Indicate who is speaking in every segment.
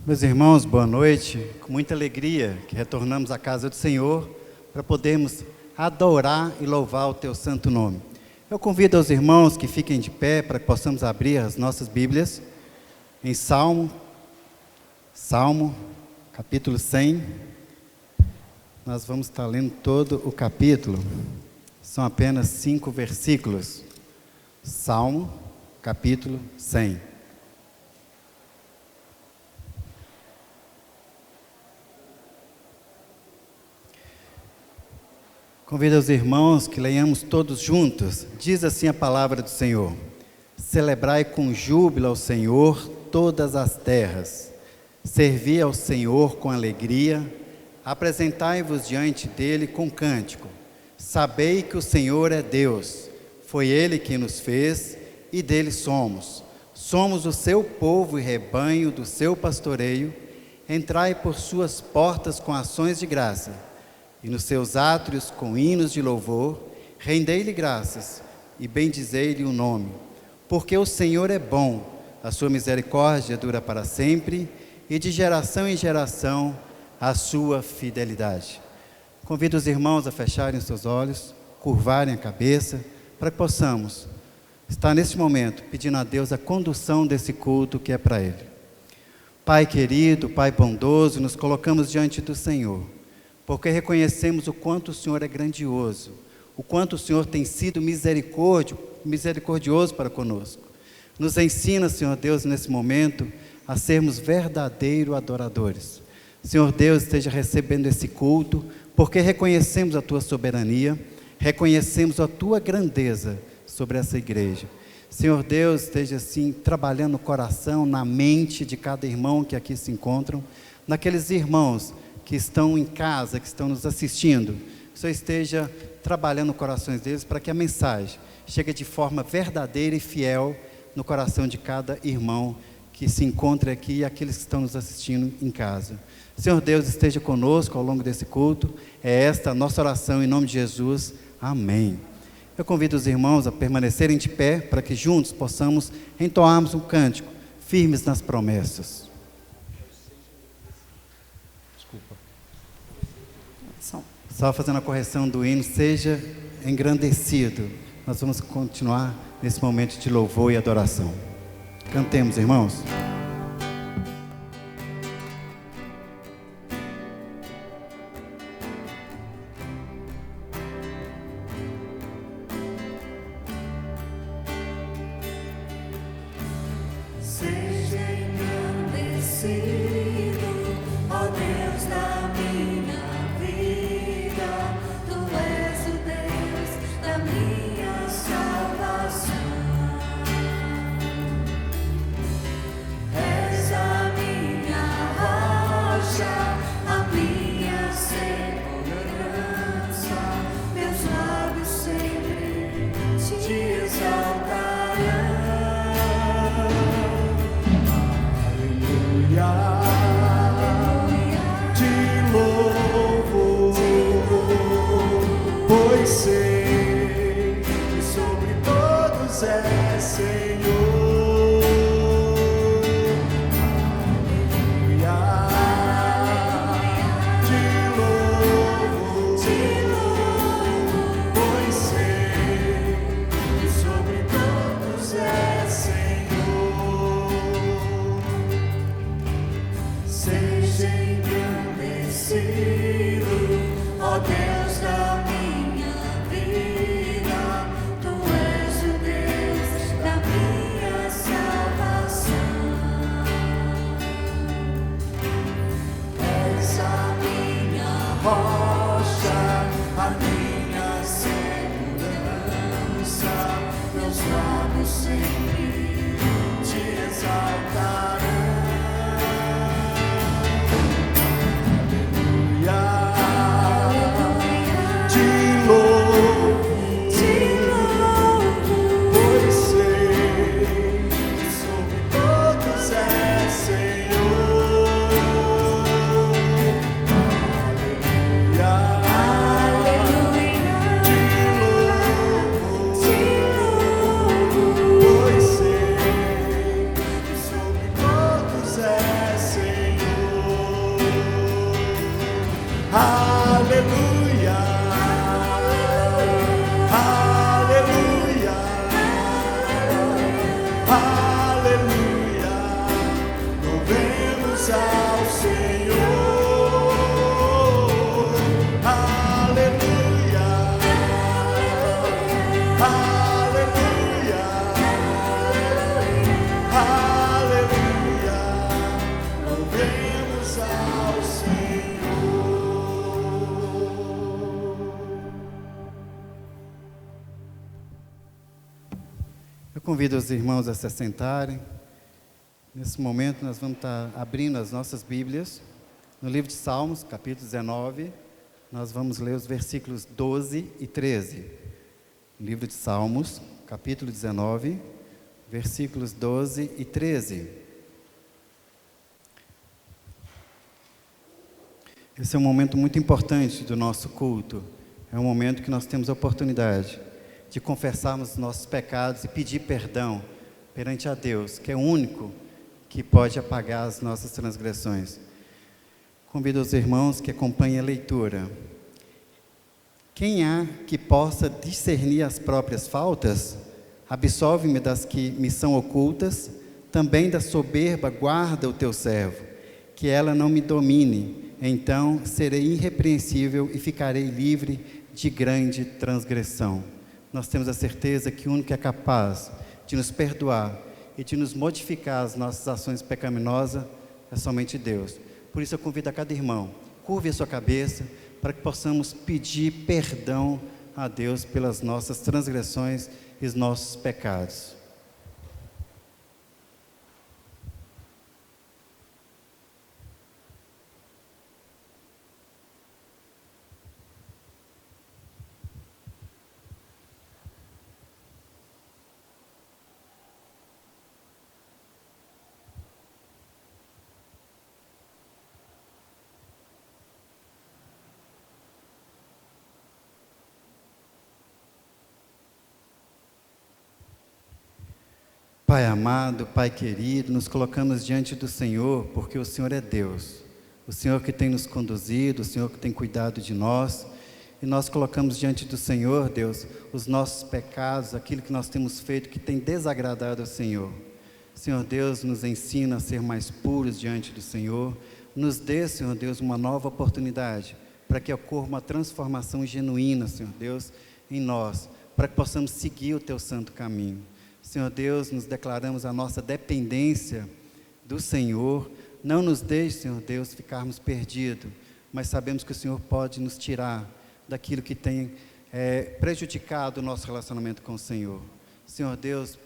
Speaker 1: Meus irmãos, boa noite. Com muita alegria que retornamos à casa do Senhor para podermos adorar e louvar o Teu santo nome. Eu convido os irmãos que fiquem de pé para que possamos abrir as nossas Bíblias em Salmo, capítulo 100. Nós vamos estar lendo todo o capítulo, são apenas 5 versículos. Salmo, capítulo 100. Convido os irmãos que leiamos todos juntos. Diz assim a palavra do Senhor: celebrai com júbilo ao Senhor todas as terras, servi ao Senhor com alegria, apresentai-vos diante dele com cântico. Sabei que o Senhor é Deus, foi Ele quem nos fez e dele somos. Somos o seu povo e rebanho do seu pastoreio. Entrai por suas portas com ações de graça, e nos seus átrios com hinos de louvor. Rendei-lhe graças e bendizei-lhe o nome. Porque o Senhor é bom, a sua misericórdia dura para sempre, e de geração em geração a sua fidelidade. Convido os irmãos a fecharem os seus olhos, curvarem a cabeça, para que possamos estar neste momento pedindo a Deus a condução desse culto que é para Ele. Pai querido, Pai bondoso, nos colocamos diante do Senhor, porque reconhecemos o quanto o Senhor é grandioso, o quanto o Senhor tem sido misericordioso para conosco. Nos ensina, Senhor Deus, nesse momento, a sermos verdadeiros adoradores. Senhor Deus, esteja recebendo esse culto, porque reconhecemos a Tua soberania, reconhecemos a Tua grandeza sobre essa igreja. Senhor Deus, esteja assim trabalhando no coração, na mente de cada irmão que aqui se encontram, naqueles irmãos que estão em casa, que estão nos assistindo, que o Senhor esteja trabalhando nos corações deles para que a mensagem chegue de forma verdadeira e fiel no coração de cada irmão que se encontra aqui e aqueles que estão nos assistindo em casa. Senhor Deus, esteja conosco ao longo desse culto. É esta a nossa oração em nome de Jesus. Amém. Eu convido os irmãos a permanecerem de pé para que juntos possamos entoarmos um cântico, firmes nas promessas. Só fazendo a correção do hino, seja engrandecido. Nós vamos continuar nesse momento de louvor e adoração. Cantemos, irmãos. convido os irmãos a se assentarem. Nesse momento nós vamos estar abrindo as nossas Bíblias. No livro de Salmos, capítulo 19, nós vamos ler os versículos 12 e 13. Livro de Salmos, capítulo 19, versículos 12 e 13. Esse é um momento muito importante do nosso culto. É um momento que nós temos a oportunidade de confessarmos os nossos pecados e pedir perdão perante a Deus, que é o único que pode apagar as nossas transgressões. Convido os irmãos que acompanhem a leitura. Quem há que possa discernir as próprias faltas? Absolve-me das que me são ocultas, também da soberba guarda o teu servo, que ela não me domine, então serei irrepreensível e ficarei livre de grande transgressão. Nós temos a certeza que o único que é capaz de nos perdoar e de nos modificar as nossas ações pecaminosas é somente Deus. Por isso eu convido a cada irmão, curve a sua cabeça, para que possamos pedir perdão a Deus pelas nossas transgressões e os nossos pecados. Pai amado, Pai querido, nos colocamos diante do Senhor, porque o Senhor é Deus. O Senhor que tem nos conduzido, o Senhor que tem cuidado de nós. E nós colocamos diante do Senhor, Deus, os nossos pecados, aquilo que nós temos feito que tem desagradado ao Senhor. Senhor Deus, nos ensina a ser mais puros diante do Senhor. Nos dê, Senhor Deus, uma nova oportunidade, para que ocorra uma transformação genuína, Senhor Deus, em nós, para que possamos seguir o Teu santo caminho. Senhor Deus, nos declaramos a nossa dependência do Senhor. Não nos deixe, Senhor Deus, ficarmos perdidos, mas sabemos que o Senhor pode nos tirar daquilo que tem prejudicado o nosso relacionamento com o Senhor. Senhor Deus,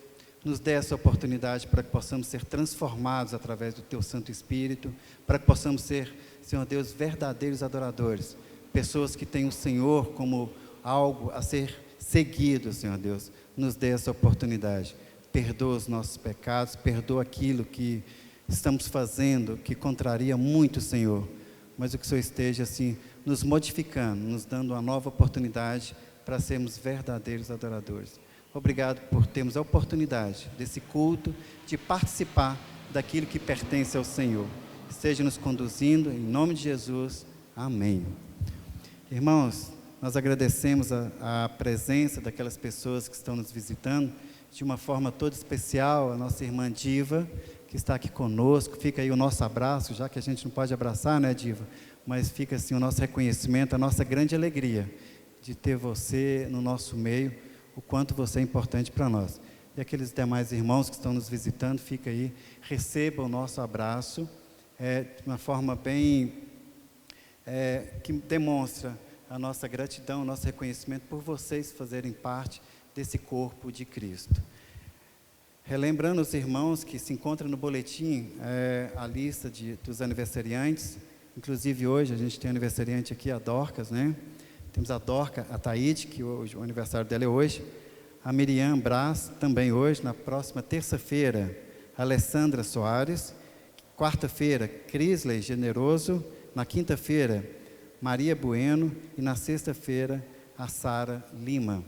Speaker 1: nos dê essa oportunidade para que possamos ser transformados através do Teu Santo Espírito, para que possamos ser, Senhor Deus, verdadeiros adoradores, pessoas que têm o Senhor como algo a ser seguido, Senhor Deus. Nos dê essa oportunidade, perdoa os nossos pecados, perdoa aquilo que estamos fazendo, que contraria muito o Senhor, mas o que o Senhor esteja assim, nos modificando, nos dando uma nova oportunidade para sermos verdadeiros adoradores. Obrigado por termos a oportunidade desse culto, de participar daquilo que pertence ao Senhor. Esteja nos conduzindo, em nome de Jesus, amém. Irmãos, nós agradecemos a presença daquelas pessoas que estão nos visitando, de uma forma toda especial, a nossa irmã Diva, que está aqui conosco. Fica aí o nosso abraço, já que a gente não pode abraçar, né, Diva? Mas fica assim o nosso reconhecimento, a nossa grande alegria de ter você no nosso meio, o quanto você é importante para nós. E aqueles demais irmãos que estão nos visitando, fica aí, receba o nosso abraço, de uma forma bem, que demonstra a nossa gratidão, o nosso reconhecimento por vocês fazerem parte desse corpo de Cristo. Relembrando os irmãos que se encontram no boletim, a lista dos aniversariantes, inclusive hoje a gente tem aniversariante aqui, a Dorcas, né? Temos a Dorca, a Taíde, que hoje, o aniversário dela é hoje, a Miriam Brás, também hoje, na próxima terça-feira, a Alessandra Soares, quarta-feira, Crisley Generoso, na quinta-feira, Maria Bueno, e na sexta-feira, a Sara Lima.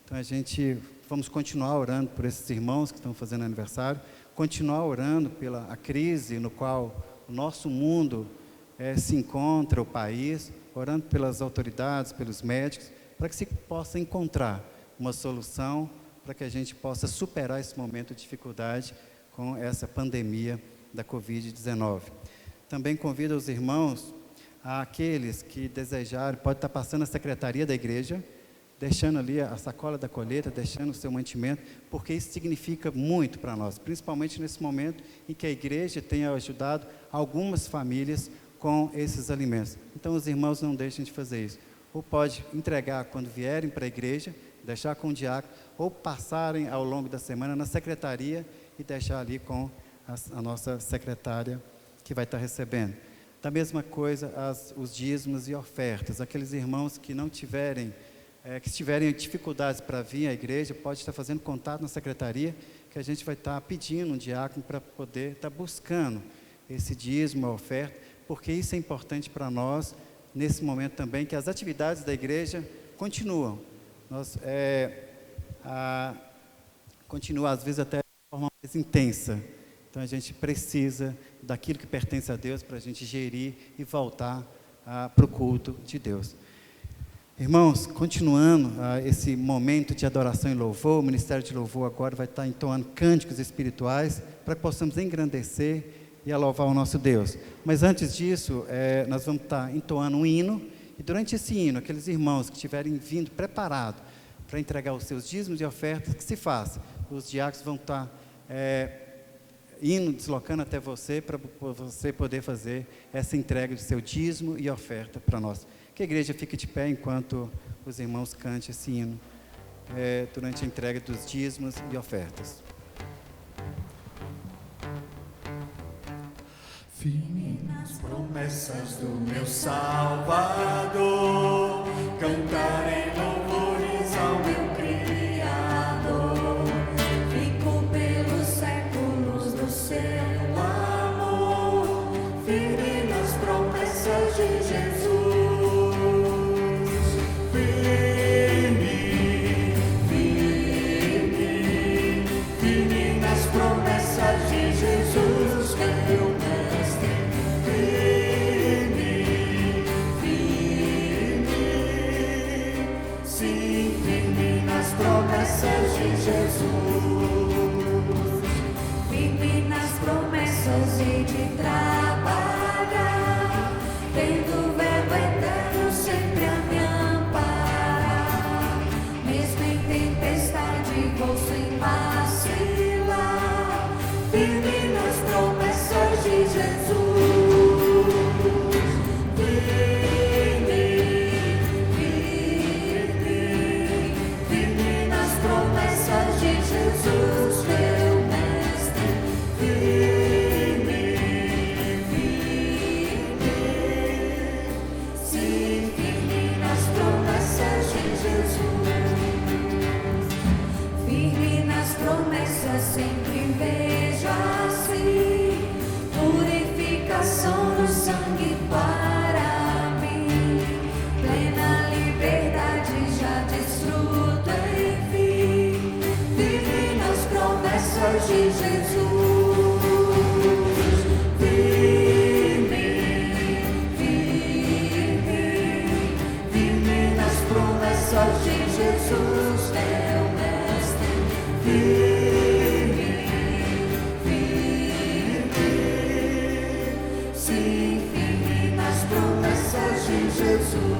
Speaker 1: Então a gente, vamos continuar orando por esses irmãos que estão fazendo aniversário, continuar orando pela a crise no qual o nosso mundo se encontra, o país, orando pelas autoridades, pelos médicos, para que se possa encontrar uma solução, para que a gente possa superar esse momento de dificuldade com essa pandemia da Covid-19. Também convido os irmãos, aqueles que desejarem, pode estar passando a secretaria da igreja, deixando ali a sacola da colheita, deixando o seu mantimento, porque isso significa muito para nós, principalmente nesse momento em que a igreja tem ajudado algumas famílias com esses alimentos. Então os irmãos não deixem de fazer isso. Ou pode entregar quando vierem para a igreja, deixar com o diácono, ou passarem ao longo da semana na secretaria e deixar ali com a nossa secretária que vai estar recebendo. Da mesma coisa, os dízimos e ofertas. Aqueles irmãos que não tiverem, que tiverem dificuldades para vir à igreja, pode estar fazendo contato na secretaria, que a gente vai estar pedindo um diácono para poder estar buscando esse dízimo, a oferta, porque isso é importante para nós, nesse momento também, que as atividades da igreja continuam. Continua, às vezes, até de forma mais intensa. Então, a gente precisa daquilo que pertence a Deus para a gente gerir e voltar para o culto de Deus. Irmãos, continuando esse momento de adoração e louvor, o Ministério de Louvor agora vai estar entoando cânticos espirituais para que possamos engrandecer e louvar o nosso Deus. Mas antes disso, nós vamos estar entoando um hino, e durante esse hino, aqueles irmãos que estiverem vindo preparados para entregar os seus dízimos e ofertas, que se faça. Os diáconos vão estar indo, deslocando até você, para você poder fazer essa entrega de seu dízimo e oferta para nós. Que a igreja fique de pé enquanto os irmãos cantem esse hino, durante a entrega dos dízimos e ofertas.
Speaker 2: Firme nas promessas do meu Salvador, cantarei louvores ao meu Criador. Fico pelos séculos do seu amor, firme nas promessas de Jesus. Firme, firme, firme nas promessas de Jesus, meu mestre. Promessas de Jesus, firme nas promessas e de trabalhar, tendo o verbo eterno sempre a me amparar, mesmo em tempestade vou sem vacilar, firme nas promessas de Jesus. Jesus, meu mestre, firme, firme, sim, firme nas promessas de Jesus, firme nas promessas, sempre vejo assim, purificação no sangue para mim, plena liberdade já desfruto, enfim, firme nas promessas de Jesus, firme, firme, firme nas promessas de Jesus, meu mestre, firme, firme, sim, firme nas promessas de Jesus,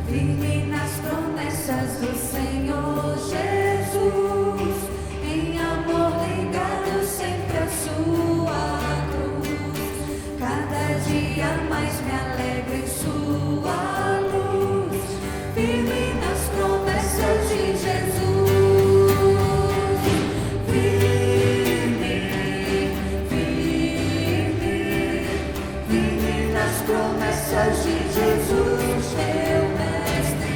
Speaker 2: firme nas promessas do Senhor Jesus, em amor ligado sempre à sua cruz, cada dia mais me alegro em sua luz, firme nas promessas de Jesus, firme, firme, firme nas promessas de Jesus, meu mestre,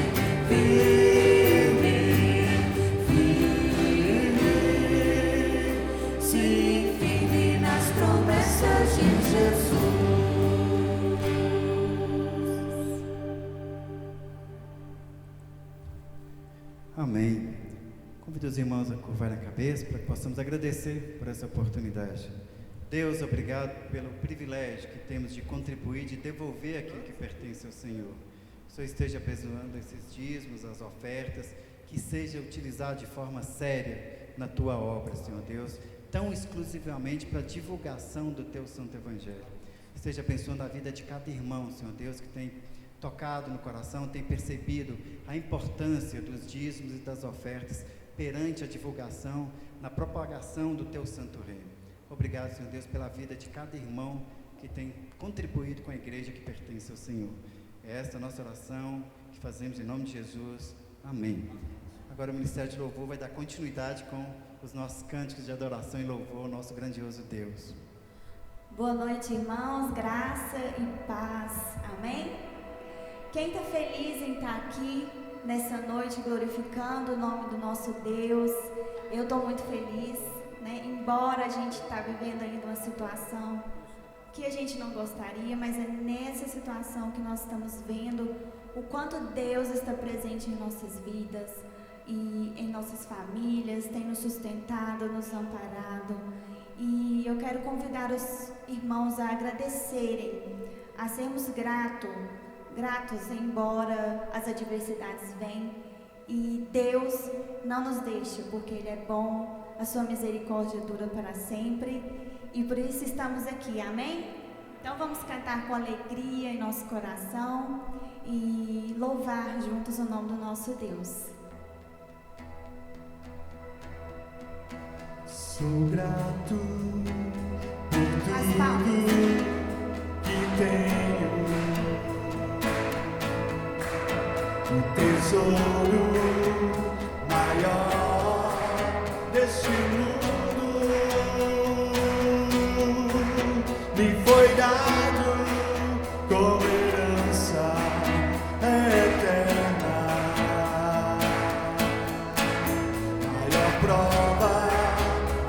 Speaker 2: firme, firme, sim, firme nas promessas de Jesus.
Speaker 1: Amém. Convido os irmãos a curvar a cabeça para que possamos agradecer por essa oportunidade. Deus, obrigado pelo privilégio que temos de contribuir, de devolver aquilo que pertence ao Senhor. Que o Senhor esteja abençoando esses dízimos, as ofertas, que seja utilizado de forma séria na Tua obra, Senhor Deus, tão exclusivamente para a divulgação do Teu Santo Evangelho. Esteja abençoando a vida de cada irmão, Senhor Deus, que tem tocado no coração, tem percebido a importância dos dízimos e das ofertas perante a divulgação, na propagação do Teu Santo Reino. Obrigado, Senhor Deus, pela vida de cada irmão que tem contribuído com a igreja que pertence ao Senhor. É esta a nossa oração que fazemos em nome de Jesus. Amém. Agora o Ministério de Louvor vai dar continuidade com os nossos cânticos de adoração e louvor ao nosso grandioso Deus.
Speaker 3: Boa noite, irmãos, graça e paz, amém? Quem está feliz em estar aqui nessa noite glorificando o nome do nosso Deus? Eu estou muito feliz, né? Embora a gente está vivendo ainda uma situação que a gente não gostaria, mas é nessa situação que nós estamos vendo o quanto Deus está presente em nossas vidas e em nossas famílias, tem nos sustentado, nos amparado. E eu quero convidar os irmãos a agradecerem, a sermos gratos, embora as adversidades venham. E Deus não nos deixa, porque Ele é bom, a sua misericórdia dura para sempre. E por isso estamos aqui, amém? Então vamos cantar com alegria em nosso coração e louvar juntos o nome do nosso Deus.
Speaker 4: Sou grato por tudo que tenho, o tesouro maior deste mundo me foi dado como herança eterna, maior prova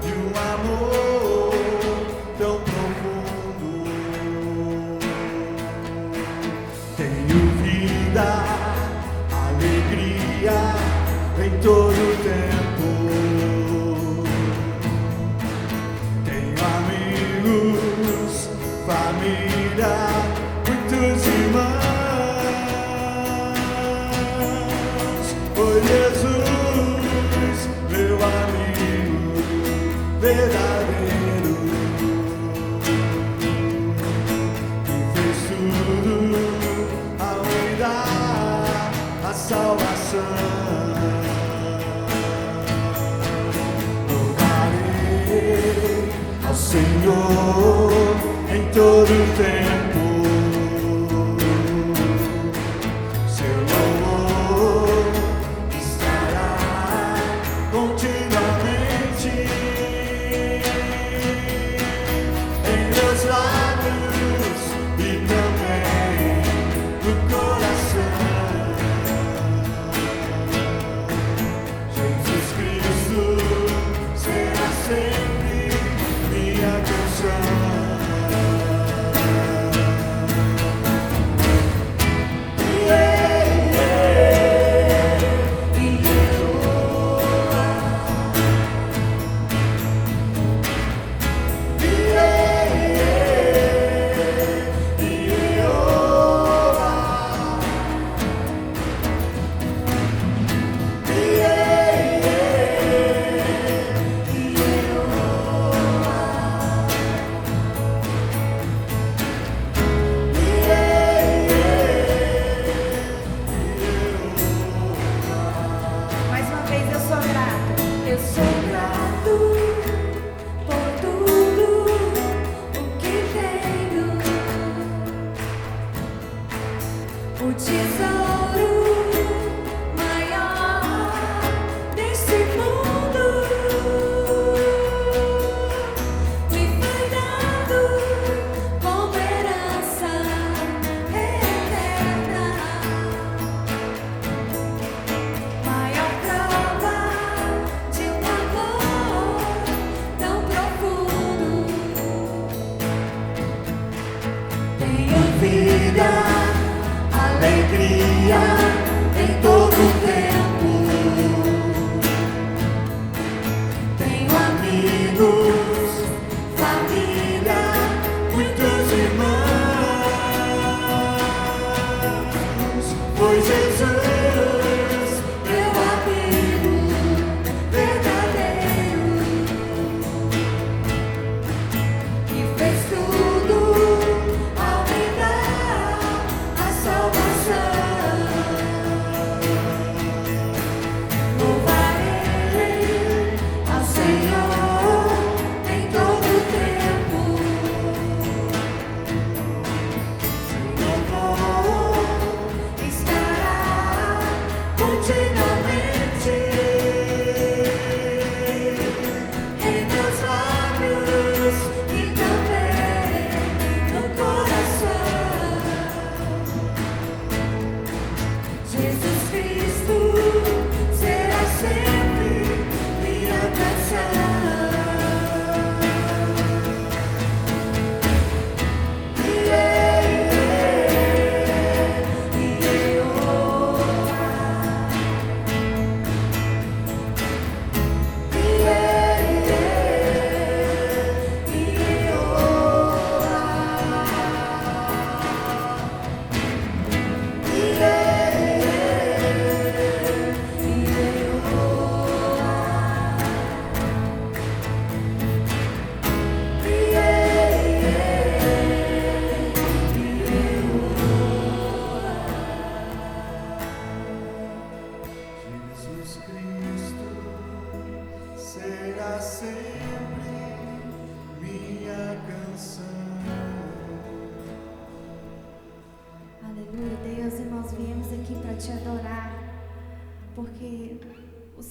Speaker 4: de um amor tão profundo. Tenho vida, alegria em todo o tempo. Tenho amigos, família, muitos irmãos. Oh Jesus, meu amigo verdadeiro, que fez tudo ao me dar a salvação. Louvarei ao Senhor em todo o tempo. Seu louvor estará continuamente em meus lábios e também no coração. Jesus Cristo será sempre minha canção.
Speaker 3: Mais uma vez eu sou grata. Eu sou
Speaker 2: Grato por tudo o que tenho, o tesouro maior desse mundo me foi dado como herança eterna, maior prova de um amor tão profundo. Tenho vida, alegria em todo o tempo. Tenho amigos, família, muitos irmãos. Foi Jesus, meu amigo verdadeiro, que fez tudo ao me dar a salvação.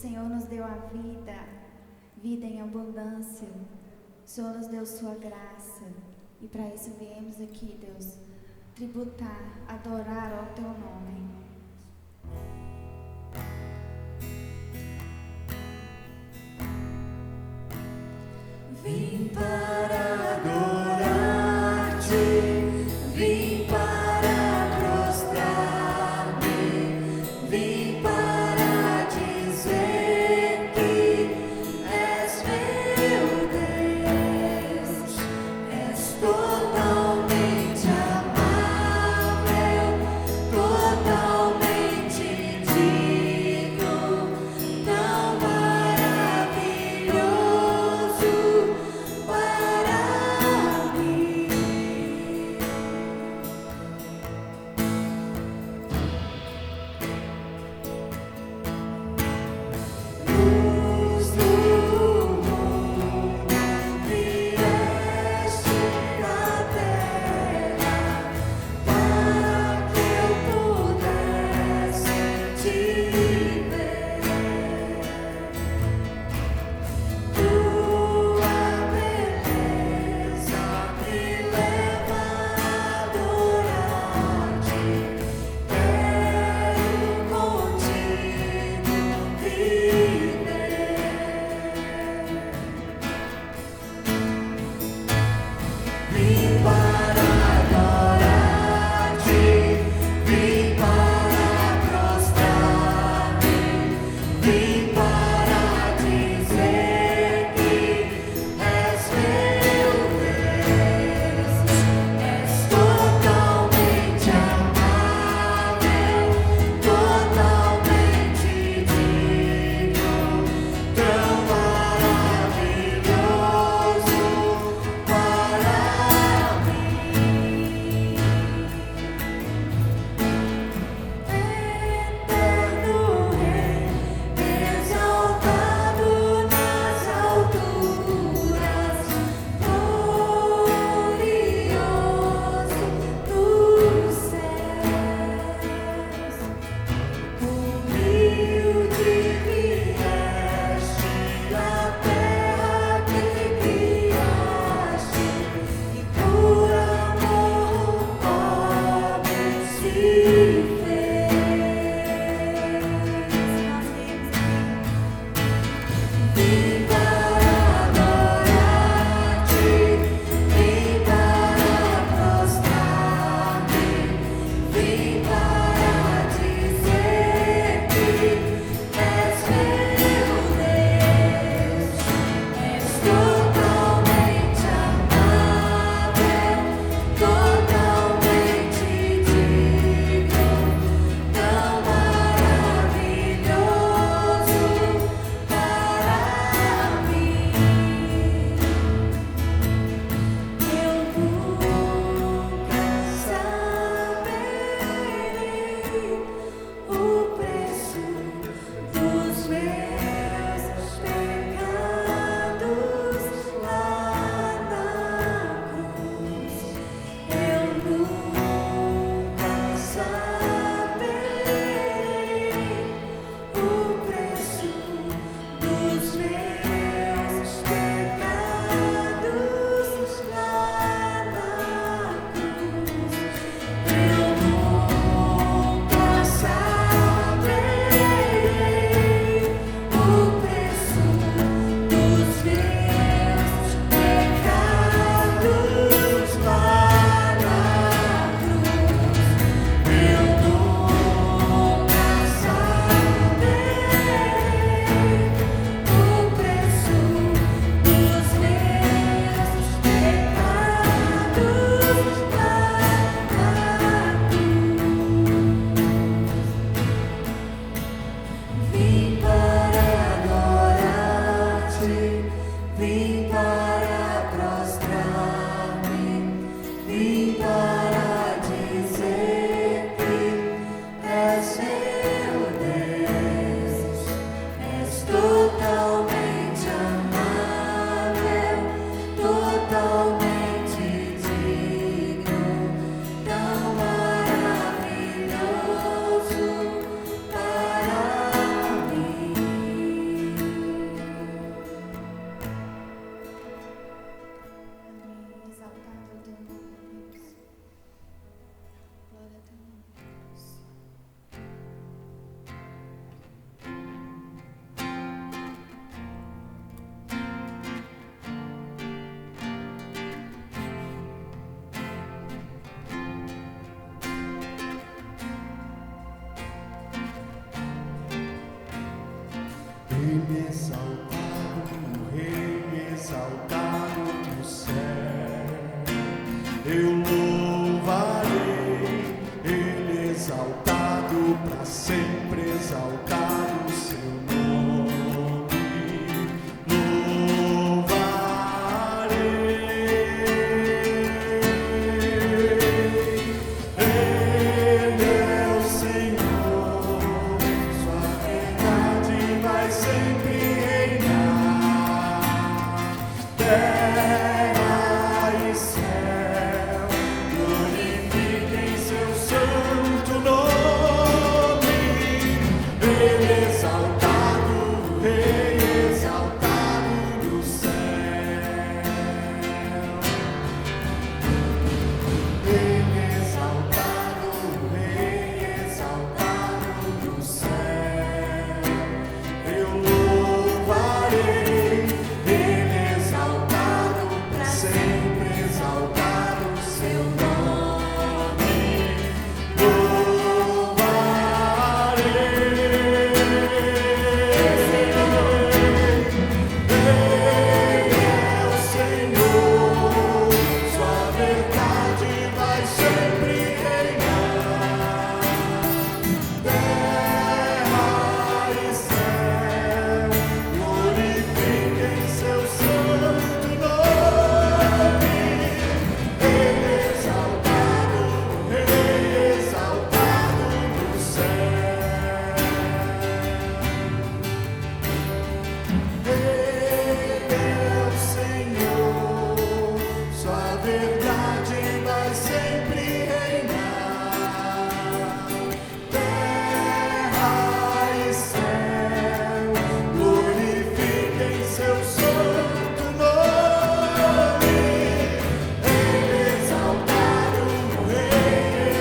Speaker 3: Senhor nos deu a vida, vida em abundância. O Senhor nos deu sua graça. E para isso viemos aqui, Deus, tributar, adorar ao teu nome.
Speaker 2: Vim para adorar-te, vim para prostrar-me, vim para dizer que és meu Deus, és totalmente amável, totalmente digno, tão maravilhoso para mim. Luz do mundo, vieste da
Speaker 4: eu louvarei, Ele exaltado, para sempre exaltado o seu nome, louvarei. Ele é o Senhor, sua verdade vai sempre reinar. Terra e céu glorifiquem seu santo nome. Ele exaltado, Rei exaltado do céu. Ele exaltado, Rei exaltado do céu. Eu louvarei, Ele exaltado, para sempre exaltado o seu nome. Ele é o Senhor, sua verdade vai sempre reinar. Terra e céu glorifiquem seu santo nome. Ele exaltado, Rei exaltado do céu. Ele é o Senhor, sua verdade vai sempre reinar. Terra e céu glorifiquem seu santo nome. Ele exaltado, Rei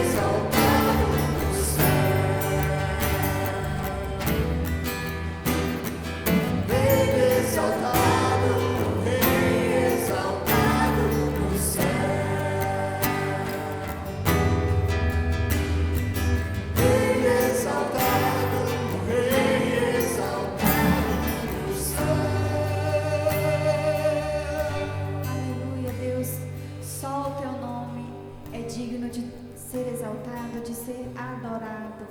Speaker 4: exaltado do céu. Ele exaltado, Rei exaltado do céu. Ele exaltado, Rei exaltado do céu.
Speaker 3: Aleluia, Deus. Só o teu nome é digno de ser exaltado, de ser adorado.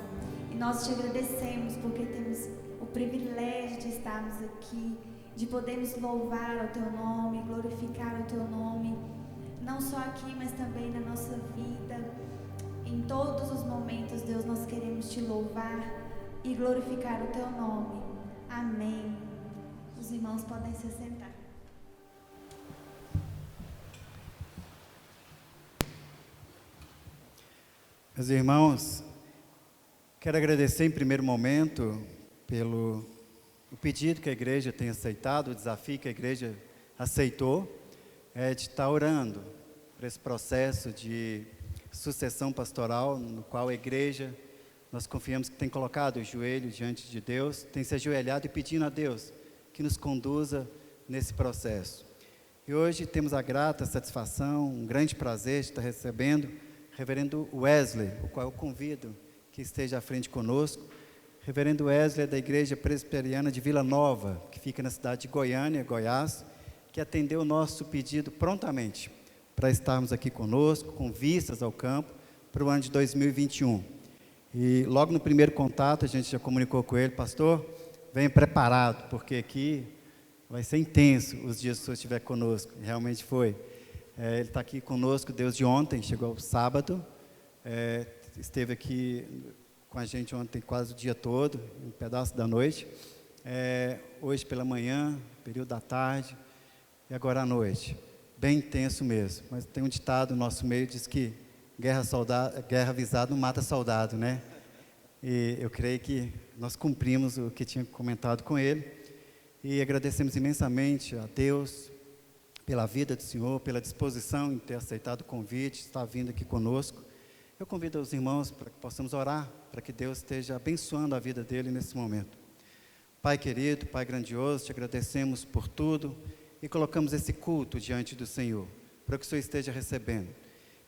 Speaker 3: E nós te agradecemos porque temos o privilégio de estarmos aqui, de podermos louvar o teu nome, glorificar o teu nome, não só aqui, mas também na nossa vida. Em todos os momentos, Deus, nós queremos te louvar e glorificar o teu nome. Amém. Os irmãos podem se sentar.
Speaker 1: Meus irmãos, quero agradecer em primeiro momento pelo o pedido que a igreja tem aceitado, o desafio que a igreja aceitou, de estar orando por esse processo de sucessão pastoral, no qual a igreja, nós confiamos que tem colocado o joelho diante de Deus, tem se ajoelhado e pedindo a Deus que nos conduza nesse processo. E hoje temos a grata satisfação, um grande prazer de estar recebendo o reverendo Wesley, o qual eu convido que esteja à frente conosco. Reverendo Wesley é da Igreja Presbiteriana de Vila Nova, que fica na cidade de Goiânia, Goiás, que atendeu o nosso pedido prontamente para estarmos aqui conosco, com vistas ao campo, para o ano de 2021. E logo no primeiro contato a gente já comunicou com ele: pastor, venha preparado, porque aqui vai ser intenso os dias que o senhor estiver conosco. E realmente foi. Ele está aqui conosco desde ontem, chegou sábado, esteve aqui com a gente ontem quase o dia todo, um pedaço da noite, hoje pela manhã, período da tarde, e agora à noite. Bem intenso mesmo, mas tem um ditado no nosso meio, diz que guerra avisada não mata soldado, né? E eu creio que nós cumprimos o que tinha comentado com ele, e agradecemos imensamente a Deus pela vida do Senhor, pela disposição em ter aceitado o convite, estar vindo aqui conosco. Eu convido os irmãos para que possamos orar, para que Deus esteja abençoando a vida dele nesse momento. Pai querido, Pai grandioso, te agradecemos por tudo e colocamos esse culto diante do Senhor, para que o Senhor esteja recebendo,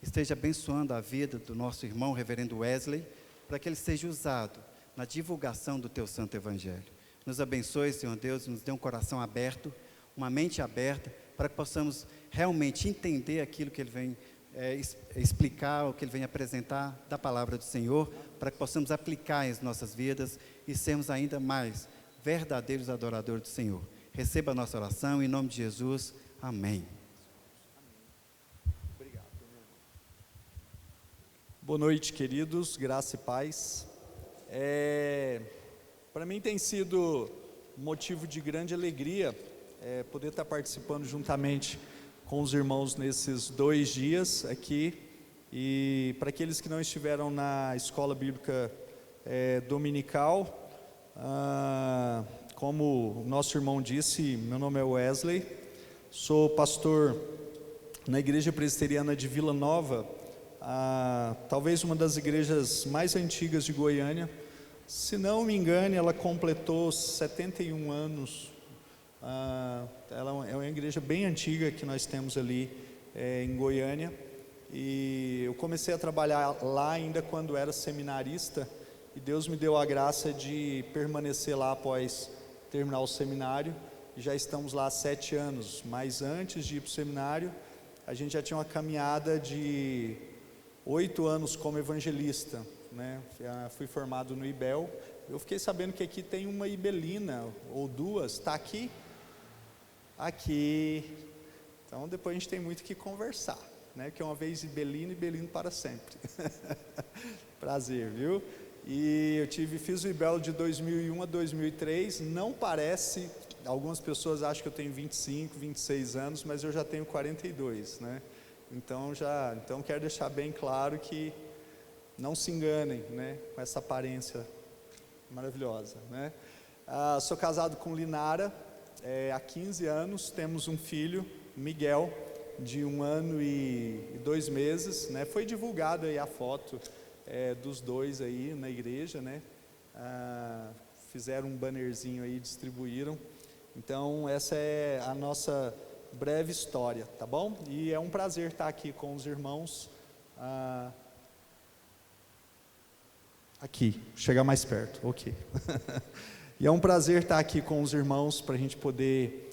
Speaker 1: esteja abençoando a vida do nosso irmão, reverendo Wesley, para que ele seja usado na divulgação do teu santo evangelho. Nos abençoe, Senhor Deus, nos dê um coração aberto, uma mente aberta, para que possamos realmente entender aquilo que ele vem explicar, o que ele vem apresentar da palavra do Senhor, para que possamos aplicar em nossas vidas e sermos ainda mais verdadeiros adoradores do Senhor. Receba a nossa oração, em nome de Jesus, amém.
Speaker 5: Obrigado, meu irmão. Boa noite, queridos, graça e paz. Para mim tem sido motivo de grande alegria poder estar participando juntamente com os irmãos nesses 2 dias aqui. E para aqueles que não estiveram na escola bíblica dominical, como o nosso irmão disse, meu nome é Wesley, sou pastor na Igreja Presbiteriana de Vila Nova, talvez uma das igrejas mais antigas de Goiânia. Se não me engano, ela completou 71 anos. Ela é uma igreja bem antiga que nós temos ali em Goiânia. E eu comecei a trabalhar lá ainda quando era seminarista, e Deus me deu a graça de permanecer lá após terminar o seminário, e já estamos lá há 7 anos. Mas antes de ir para o seminário, a gente já tinha uma caminhada de 8 anos como evangelista, né? Fui formado no IBEL. Eu fiquei sabendo que aqui tem uma Ibelina ou 2, está aqui? Aqui. Então depois a gente tem muito que conversar, né? Que é uma vez Ibelino e Ibelino para sempre. Prazer, viu? E fiz o IBEL de 2001 a 2003, não parece, algumas pessoas acham que eu tenho 25, 26 anos, mas eu já tenho 42, né? Então quero deixar bem claro que não se enganem, né, com essa aparência maravilhosa, né? Sou casado com Linara há 15 anos, temos um filho, Miguel, de 1 ano e 2 meses, né? Foi divulgado aí a foto dos dois aí na igreja, né? Fizeram um bannerzinho aí, distribuíram. Então essa é a nossa breve história, tá bom? E é um prazer estar aqui com os irmãos. Aqui, chegar mais perto, ok. E é um prazer estar aqui com os irmãos para a gente poder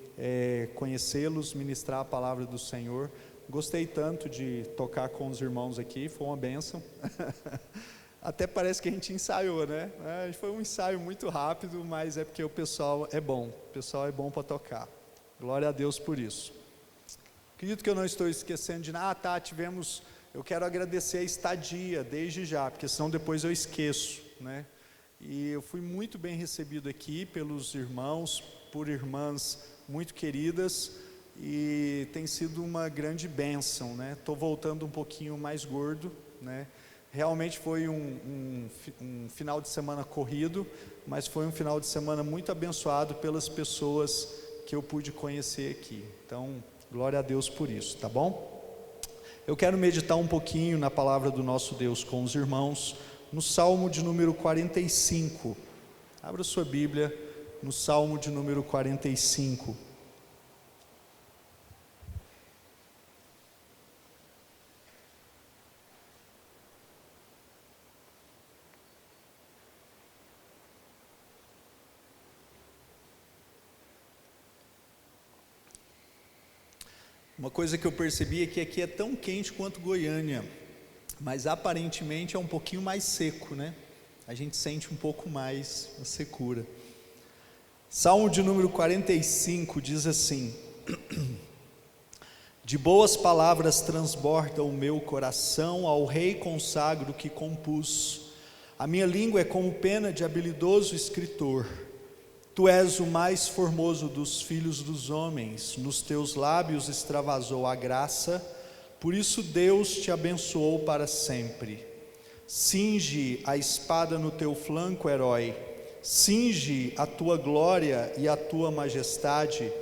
Speaker 5: conhecê-los, ministrar a palavra do Senhor. Gostei tanto de tocar com os irmãos aqui, foi uma bênção. Até parece que a gente ensaiou, né? Foi um ensaio muito rápido, mas é porque o pessoal é bom para tocar. Glória a Deus por isso. Acredito que eu não estou esquecendo de nada. Eu quero agradecer a estadia desde já, porque senão depois eu esqueço, né? E eu fui muito bem recebido aqui pelos irmãos, por irmãs muito queridas, e tem sido uma grande bênção, né? Estou voltando um pouquinho mais gordo, né? Realmente foi um final de semana corrido, mas foi um final de semana muito abençoado pelas pessoas que eu pude conhecer aqui. Então, glória a Deus por isso, tá bom? Eu quero meditar um pouquinho na palavra do nosso Deus com os irmãos, no Salmo de número 45. Abra sua Bíblia no Salmo de número 45. Uma coisa que eu percebi é que aqui é tão quente quanto Goiânia, mas aparentemente é um pouquinho mais seco, né? A gente sente um pouco mais a secura. Salmo de número 45 diz assim: De boas palavras transborda o meu coração, ao rei consagro que compus. A minha língua é como pena de habilidoso escritor. Tu és o mais formoso dos filhos dos homens, nos teus lábios extravasou a graça, por isso Deus te abençoou para sempre. Cinge a espada no teu flanco, herói, cinge a tua glória e a tua majestade,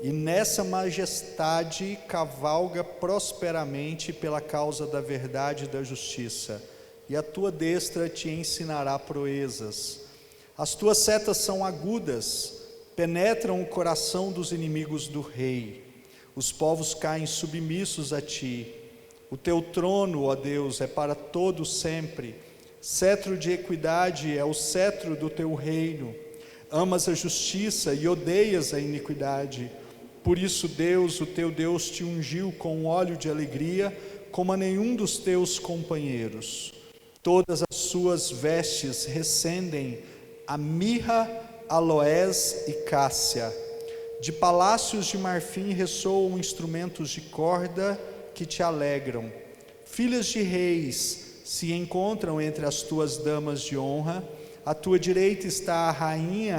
Speaker 5: e nessa majestade cavalga prosperamente pela causa da verdade e da justiça, e a tua destra te ensinará proezas. As tuas setas são agudas, penetram o coração dos inimigos do rei. Os povos caem submissos a ti. O teu trono, ó Deus, é para todo sempre. Cetro de equidade é o cetro do teu reino. Amas a justiça e odeias a iniquidade. Por isso Deus, o teu Deus, te ungiu com óleo de alegria, como a nenhum dos teus companheiros. Todas as suas vestes recendem a mirra, aloés e cássia. De palácios de marfim ressoam instrumentos de corda que te alegram. Filhas de reis se encontram entre as tuas damas de honra. À tua direita está a rainha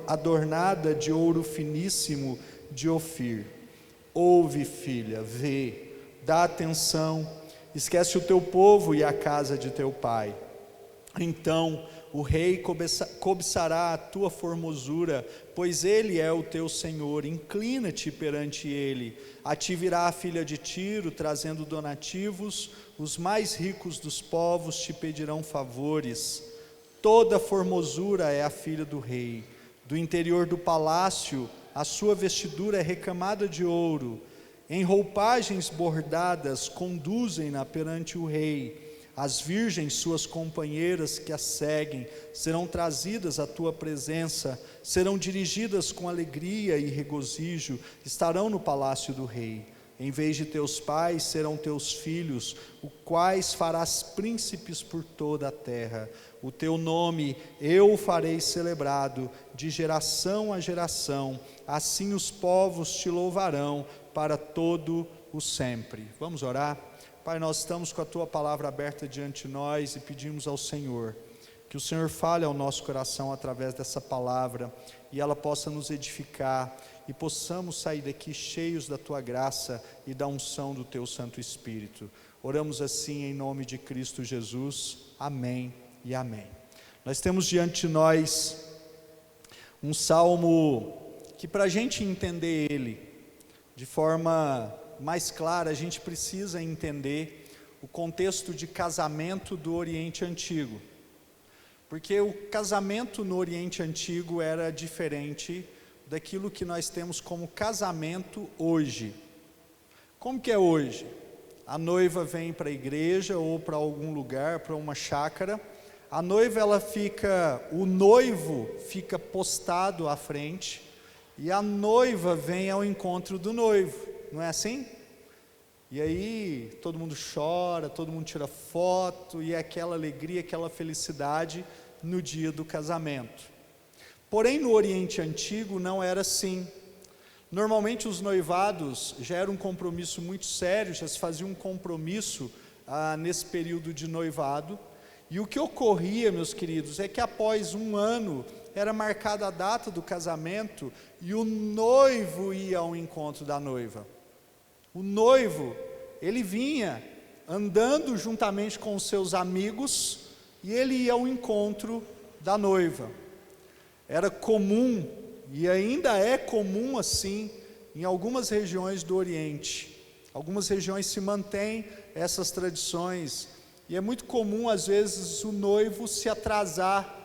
Speaker 5: adornada de ouro finíssimo de Ofir. Ouve, filha, vê, dá atenção, esquece o teu povo e a casa de teu pai. Então o rei cobiçará a tua formosura, pois ele é o teu Senhor. Inclina-te perante ele. A ti virá a filha de Tiro, trazendo donativos. Os mais ricos dos povos te pedirão favores. Toda formosura é a filha do rei. Do interior do palácio, a sua vestidura é recamada de ouro. Em roupagens bordadas, conduzem-na perante o rei. As virgens, suas companheiras que a seguem, serão trazidas à tua presença, serão dirigidas com alegria e regozijo, estarão no palácio do rei. Em vez de teus pais, serão teus filhos, os quais farás príncipes por toda a terra. O teu nome eu o farei celebrado, de geração a geração, assim os povos te louvarão para todo o sempre. Vamos orar? Pai, nós estamos com a tua palavra aberta diante de nós e pedimos ao Senhor que o Senhor fale ao nosso coração através dessa palavra e ela possa nos edificar e possamos sair daqui cheios da tua graça e da unção do teu Santo Espírito. Oramos assim em nome de Cristo Jesus. Amém e amém. Nós temos diante de nós um salmo que, para a gente entender ele de forma mais clara, a gente precisa entender o contexto de casamento do Oriente Antigo, porque o casamento no Oriente Antigo era diferente daquilo que nós temos como casamento hoje. Como que é hoje? A noiva vem para a igreja ou para algum lugar, para uma chácara, a noiva o noivo fica postado à frente e a noiva vem ao encontro do noivo. Não é assim? E aí todo mundo chora, todo mundo tira foto, e é aquela alegria, aquela felicidade no dia do casamento. Porém no Oriente Antigo não era assim. Normalmente os noivados já era um compromisso muito sério, já se fazia um compromisso nesse período de noivado. E o que ocorria, meus queridos, é que após um ano era marcada a data do casamento e o noivo ia ao encontro da noiva. O noivo, ele vinha andando juntamente com os seus amigos e ele ia ao encontro da noiva. Era comum, e ainda é comum assim, em algumas regiões do Oriente. Algumas regiões se mantêm essas tradições, e é muito comum às vezes o noivo se atrasar,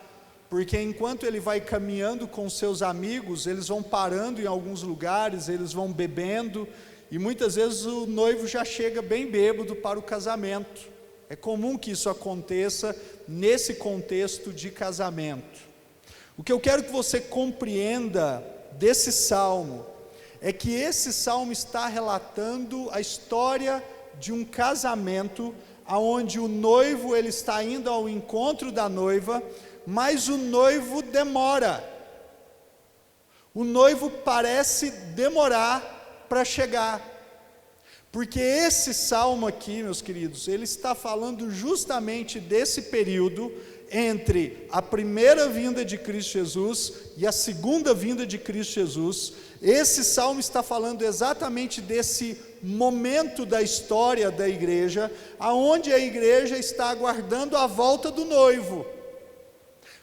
Speaker 5: porque enquanto ele vai caminhando com seus amigos, eles vão parando em alguns lugares, eles vão bebendo, e muitas vezes o noivo já chega bem bêbado para o casamento. É comum que isso aconteça nesse contexto de casamento. O que eu quero que você compreenda desse salmo é que esse salmo está relatando a história de um casamento onde o noivo ele está indo ao encontro da noiva, mas o noivo demora. O noivo parece demorar para chegar, porque esse salmo aqui, meus queridos, ele está falando justamente desse período entre a primeira vinda de Cristo Jesus e a segunda vinda de Cristo Jesus. Esse salmo está falando exatamente desse momento da história da igreja, aonde a igreja está aguardando a volta do noivo,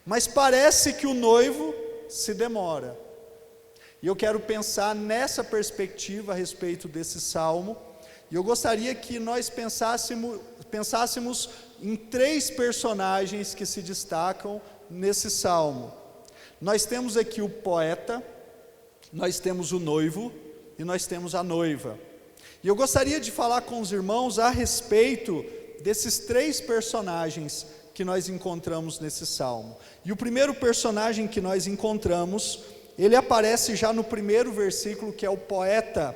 Speaker 5: mas parece que o noivo se demora. E eu quero pensar nessa perspectiva a respeito desse salmo, e eu gostaria que nós pensássemos em 3 personagens que se destacam nesse salmo. Nós temos aqui o poeta, nós temos o noivo e nós temos a noiva. E eu gostaria de falar com os irmãos a respeito desses 3 personagens que nós encontramos nesse salmo. E o primeiro personagem que nós encontramos, ele aparece já no primeiro versículo, que é o poeta.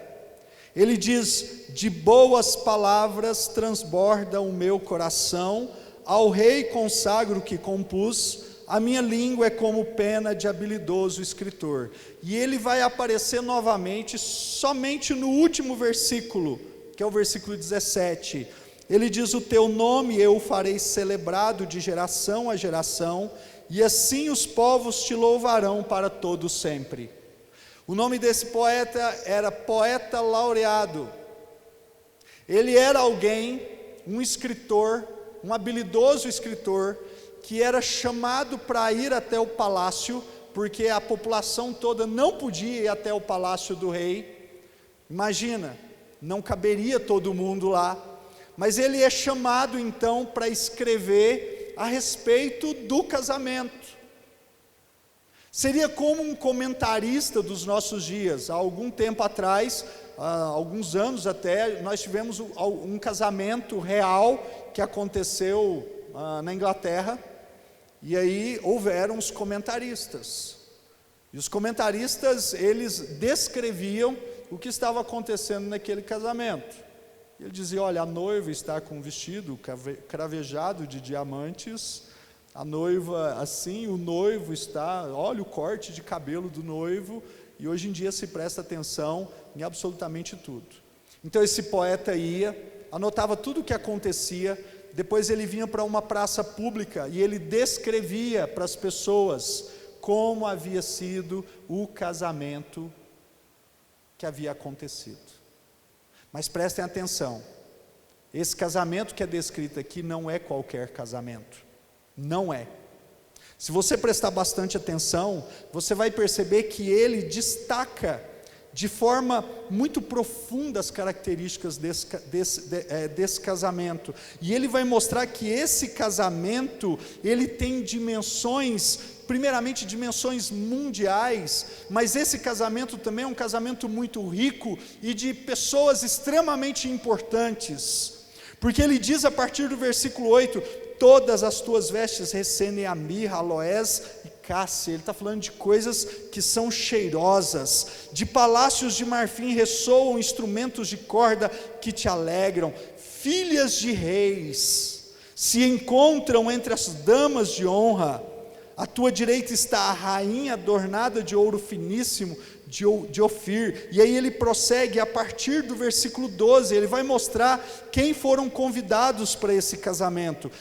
Speaker 5: Ele diz: de boas palavras transborda o meu coração, ao rei consagro que compus, a minha língua é como pena de habilidoso escritor. E ele vai aparecer novamente, somente no último versículo, que é o versículo 17. Ele diz: o teu nome eu farei celebrado de geração a geração, e assim os povos te louvarão para todo sempre. O nome desse poeta era poeta laureado. Ele era alguém, um escritor, um habilidoso escritor, que era chamado para ir até o palácio, porque a população toda não podia ir até o palácio do rei. Imagina, não caberia todo mundo lá, mas ele é chamado então para escrever a respeito do casamento. Seria como um comentarista dos nossos dias. Há algum tempo atrás, há alguns anos até, nós tivemos um casamento real que aconteceu na Inglaterra, e aí houveram os comentaristas. E os comentaristas, eles descreviam o que estava acontecendo naquele casamento. Ele dizia: olha, a noiva está com um vestido cravejado de diamantes, a noiva assim, o noivo está, olha o corte de cabelo do noivo, e hoje em dia se presta atenção em absolutamente tudo. Então esse poeta ia, anotava tudo o que acontecia, depois ele vinha para uma praça pública e ele descrevia para as pessoas como havia sido o casamento que havia acontecido. Mas prestem atenção, esse casamento que é descrito aqui não é qualquer casamento. Não é. Se você prestar bastante atenção, você vai perceber que ele destaca de forma muito profunda as características desse casamento. E ele vai mostrar que esse casamento, ele tem dimensões, primeiramente dimensões mundiais, mas esse casamento também é um casamento muito rico e de pessoas extremamente importantes. Porque ele diz a partir do versículo 8: todas as tuas vestes recendem a mirra, aloés e cássia. Ele está falando de coisas que são cheirosas. De palácios de marfim ressoam instrumentos de corda que te alegram. Filhas de reis se encontram entre as damas de honra. À tua direita está a rainha adornada de ouro finíssimo, de Ofir. E aí ele prossegue a partir do versículo 12, ele vai mostrar quem foram convidados para esse casamento.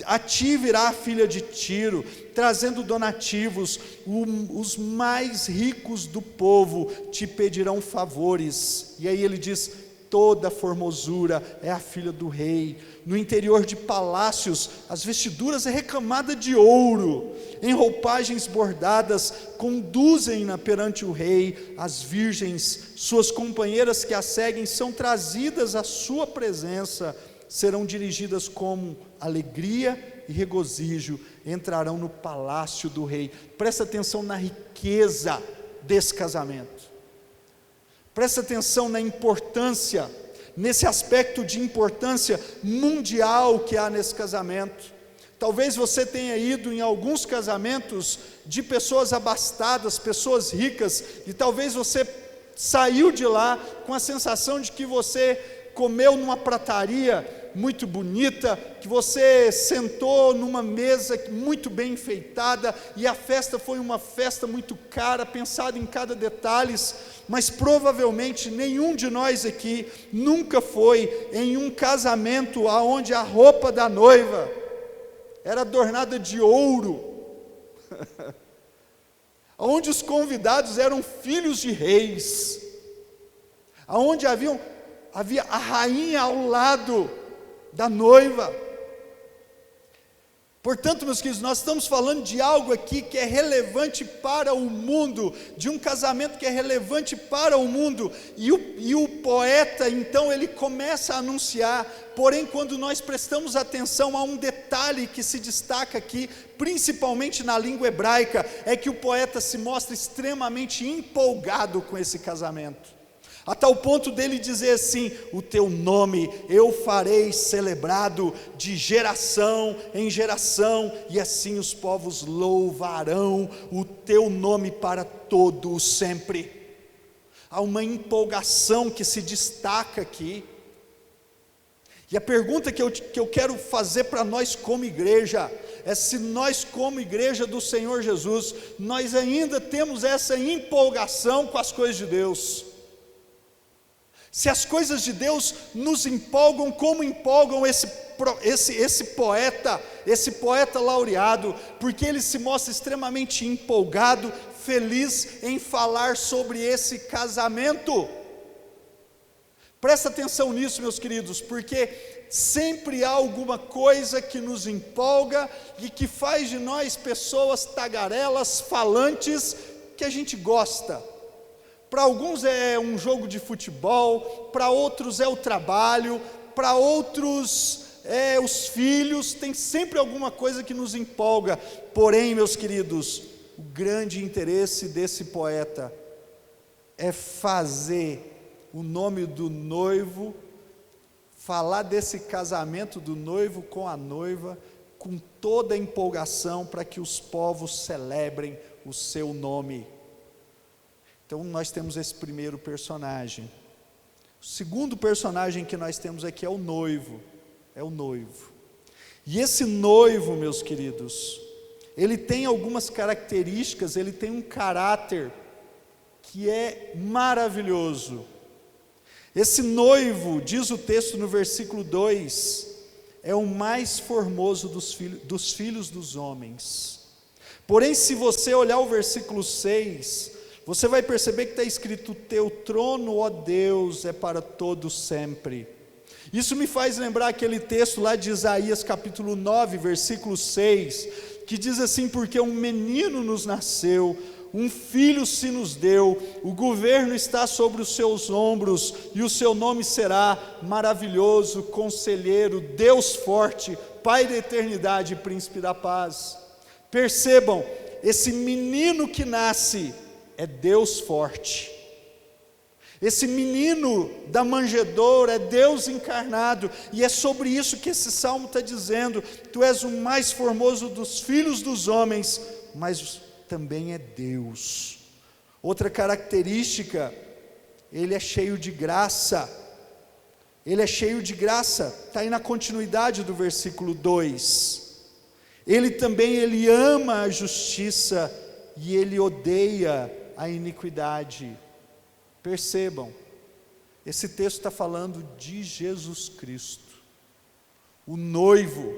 Speaker 5: A ti virá a filha de Tiro, trazendo donativos, os mais ricos do povo te pedirão favores. E aí ele diz: toda formosura é a filha do rei. No interior de palácios, as vestiduras é recamada de ouro, em roupagens bordadas, conduzem-na perante o rei. As virgens, suas companheiras que a seguem, são trazidas à sua presença, serão dirigidas como alegria e regozijo, entrarão no palácio do rei. Presta atenção na riqueza desse casamento. Presta atenção na importância, nesse aspecto de importância mundial que há nesse casamento. Talvez você tenha ido em alguns casamentos de pessoas abastadas, pessoas ricas, e talvez você saiu de lá com a sensação de que você comeu numa prataria muito bonita, que você sentou numa mesa muito bem enfeitada, e a festa foi uma festa muito cara, pensada em cada detalhe, mas provavelmente nenhum de nós aqui nunca foi em um casamento onde a roupa da noiva era adornada de ouro, onde os convidados eram filhos de reis, onde havia a rainha ao lado da noiva. Portanto, meus queridos, nós estamos falando de algo aqui que é relevante para o mundo, de um casamento que é relevante para o mundo, e o poeta, então, ele começa a anunciar. Porém, quando nós prestamos atenção a um detalhe que se destaca aqui, principalmente na língua hebraica, é que o poeta se mostra extremamente empolgado com esse casamento, a tal ponto dele dizer assim: o teu nome eu farei celebrado de geração em geração, e assim os povos louvarão o teu nome para todo o sempre. Há uma empolgação que se destaca aqui. E a pergunta que eu quero fazer para nós como igreja, é se nós como igreja do Senhor Jesus, nós ainda temos essa empolgação com as coisas de Deus. Se as coisas de Deus nos empolgam como empolgam esse poeta laureado, porque ele se mostra extremamente empolgado, feliz em falar sobre esse casamento. Presta atenção nisso, meus queridos, porque sempre há alguma coisa que nos empolga e que faz de nós pessoas tagarelas, falantes, que a gente gosta. Para alguns é um jogo de futebol, para outros é o trabalho, para outros é os filhos, tem sempre alguma coisa que nos empolga. Porém, meus queridos, o grande interesse desse poeta é fazer o nome do noivo, falar desse casamento do noivo com a noiva, com toda a empolgação para que os povos celebrem o seu nome. Então nós temos esse primeiro personagem. O segundo personagem que nós temos aqui é o noivo. E esse noivo, meus queridos, ele tem algumas características, ele tem um caráter que é maravilhoso. Esse noivo, diz o texto no versículo 2, é o mais formoso dos filhos dos homens. Porém, se você olhar o versículo 6, você vai perceber que está escrito: teu trono, ó Deus, é para todo sempre. Isso me faz lembrar aquele texto lá de Isaías capítulo 9, versículo 6, que diz assim: porque um menino nos nasceu, um filho se nos deu, o governo está sobre os seus ombros, e o seu nome será Maravilhoso, Conselheiro, Deus Forte, Pai da Eternidade e Príncipe da Paz. Percebam, esse menino que nasce é Deus forte. Esse menino da manjedoura é Deus encarnado, e é sobre isso que esse salmo está dizendo: tu és o mais formoso dos filhos dos homens, mas também é Deus. Outra característica, ele é cheio de graça. Está aí na continuidade do versículo 2. Ele ama a justiça e ele odeia a iniquidade. Percebam, esse texto está falando de Jesus Cristo, o noivo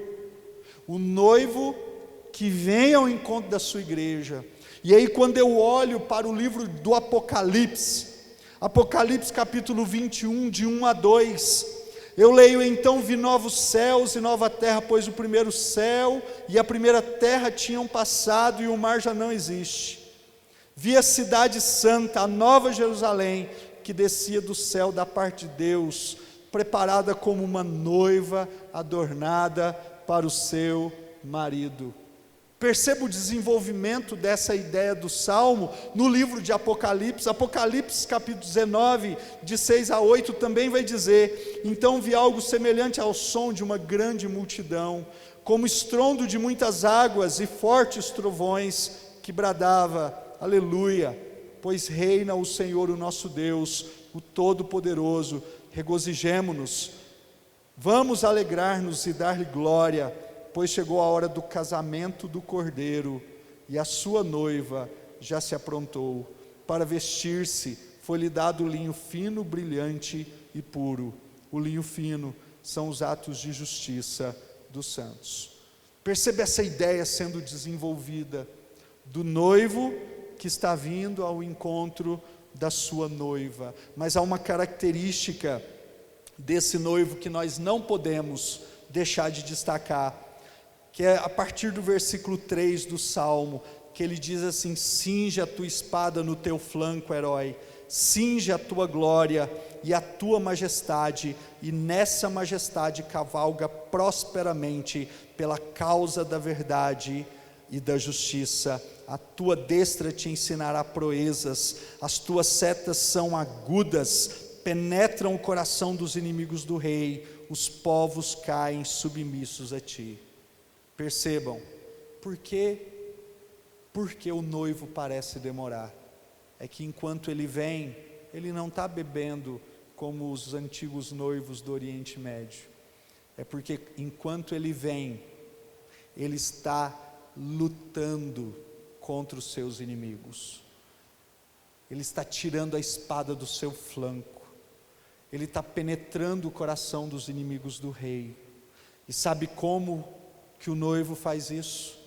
Speaker 5: que vem ao encontro da sua igreja. E aí, quando eu olho para o livro do Apocalipse capítulo 21, de 1 a 2, eu leio: então vi novos céus e nova terra, pois o primeiro céu e a primeira terra tinham passado e o mar já não existe. Vi a cidade santa, a nova Jerusalém, que descia do céu da parte de Deus, preparada como uma noiva adornada para o seu marido. Perceba o desenvolvimento dessa ideia do Salmo no livro de Apocalipse. Apocalipse capítulo 19, de 6 a 8, também vai dizer: então vi algo semelhante ao som de uma grande multidão, como estrondo de muitas águas e fortes trovões, que bradava: aleluia, pois reina o Senhor, o nosso Deus, o Todo-Poderoso. Regozijemo-nos, vamos alegrar-nos e dar-lhe glória, pois chegou a hora do casamento do Cordeiro, e a sua noiva já se aprontou. Para vestir-se, foi-lhe dado linho fino, brilhante e puro. O linho fino são os atos de justiça dos santos. Percebe essa ideia sendo desenvolvida, do noivo que está vindo ao encontro da sua noiva. Mas há uma característica desse noivo que nós não podemos deixar de destacar, que é a partir do versículo 3 do Salmo, que ele diz assim: cinge a tua espada no teu flanco, herói, cinge a tua glória e a tua majestade, e nessa majestade cavalga prosperamente pela causa da verdade e da justiça. A tua destra te ensinará proezas, as tuas setas são agudas, penetram o coração dos inimigos do rei, os povos caem submissos a ti. Percebam, por que o noivo parece demorar? É que enquanto ele vem, ele não está bebendo como os antigos noivos do Oriente Médio. É porque enquanto ele vem, ele está lutando contra os seus inimigos. Ele está tirando a espada do seu flanco. Ele está penetrando o coração dos inimigos do rei. E sabe como que o noivo faz isso?